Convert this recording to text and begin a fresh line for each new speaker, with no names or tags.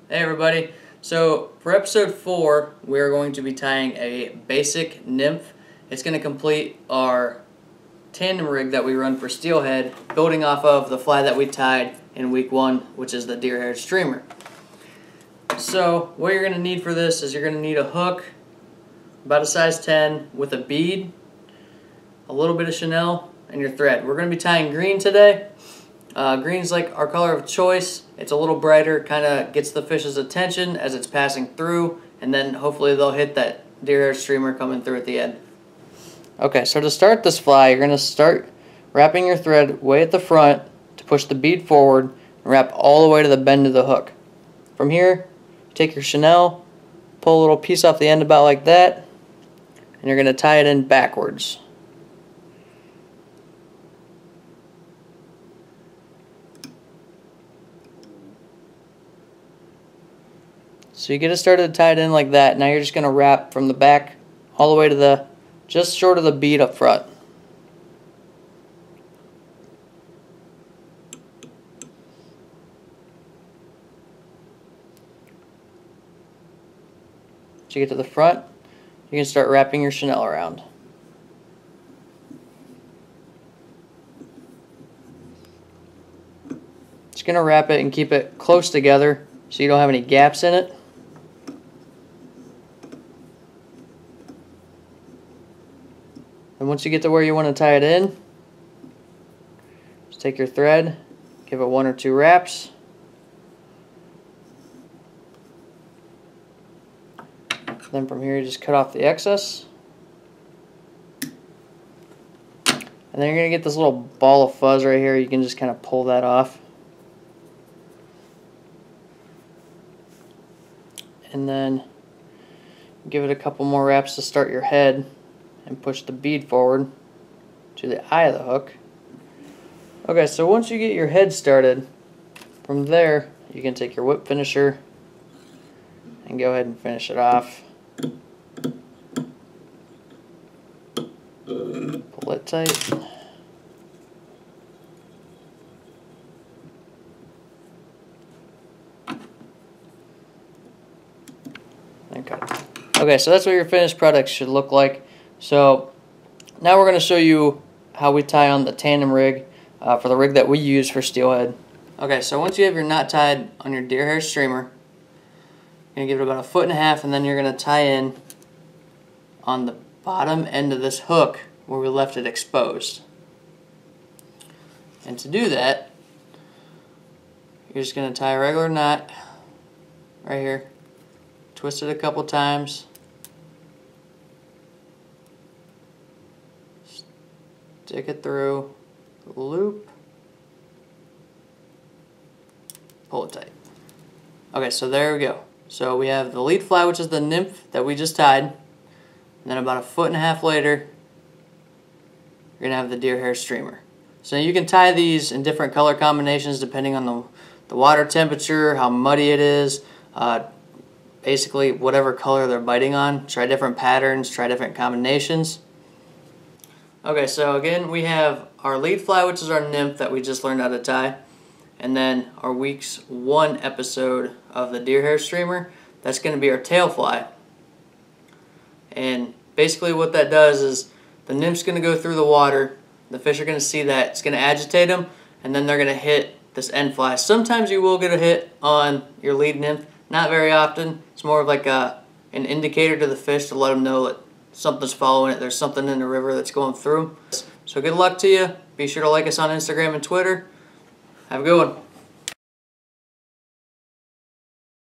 Hey everybody, so for episode 4 we are going to be tying a basic nymph. It's going to complete our tandem rig that we run for Steelhead, building off of the fly that we tied in week 1, which is the deer-haired streamer. So what you're going to need for this is you're going to need a hook about a size 10 with a bead, a little bit of chenille, and your thread. We're going to be tying green today. Green's like our color of choice. It's a little brighter, kind of gets the fish's attention as it's passing through, and then hopefully they'll hit that deer-haired streamer coming through at the end. Okay, so to start this fly, you're going to start wrapping your thread way at the front to push the bead forward and wrap all the way to the bend of the hook. From here, take your chenille, pull a little piece off the end about like that, and you're going to tie it in backwards. So you get it started tied in like that. Now you're just going to wrap from the back all the way to the, just short of the bead up front. Once you get to the front, you can start wrapping your chenille around. Just going to wrap it and keep it close together so you don't have any gaps in it. And once you get to where you want to tie it in, just take your thread, give it 1 or 2 wraps. Then from here you just cut off the excess. And then you're going to get this little ball of fuzz right here. You can just kind of pull that off. And then give it a couple more wraps to start your head and push the bead forward to the eye of the hook. Okay, so once you get your head started, from there you can take your whip finisher and go ahead and finish it off. Pull it tight. Okay, so that's what your finished product should look like. So now we're going to show you how we tie on the tandem rig for the rig that we use for Steelhead. Okay, so once you have your knot tied on your deer-hair streamer, you're going to give it about 1.5 feet, and then you're going to tie in on the bottom end of this hook where we left it exposed. And to do that, you're just going to tie a regular knot right here. Twist it a couple times. Stick it through the loop. Pull it tight. Okay, so there we go. So we have the lead fly, which is the nymph that we just tied. And then about 1.5 feet later, you're going to have the deer-hair streamer. So you can tie these in different color combinations depending on the water temperature, how muddy it is, basically whatever color they're biting on. Try different patterns, try different combinations. Okay, so again we have our lead fly, which is our nymph that we just learned how to tie, and then our week's 1 episode of the deer-hair streamer, that's going to be our tail fly. And basically what that does is the nymph's going to go through the water, the fish are going to see that, it's going to agitate them, and then they're going to hit this end fly. Sometimes you will get a hit on your lead nymph, not very often. It's more of like an indicator to the fish to let them know that something's following it, there's something in the river that's going through. So good luck to you. Be sure to like us on Instagram and Twitter. Have a good one.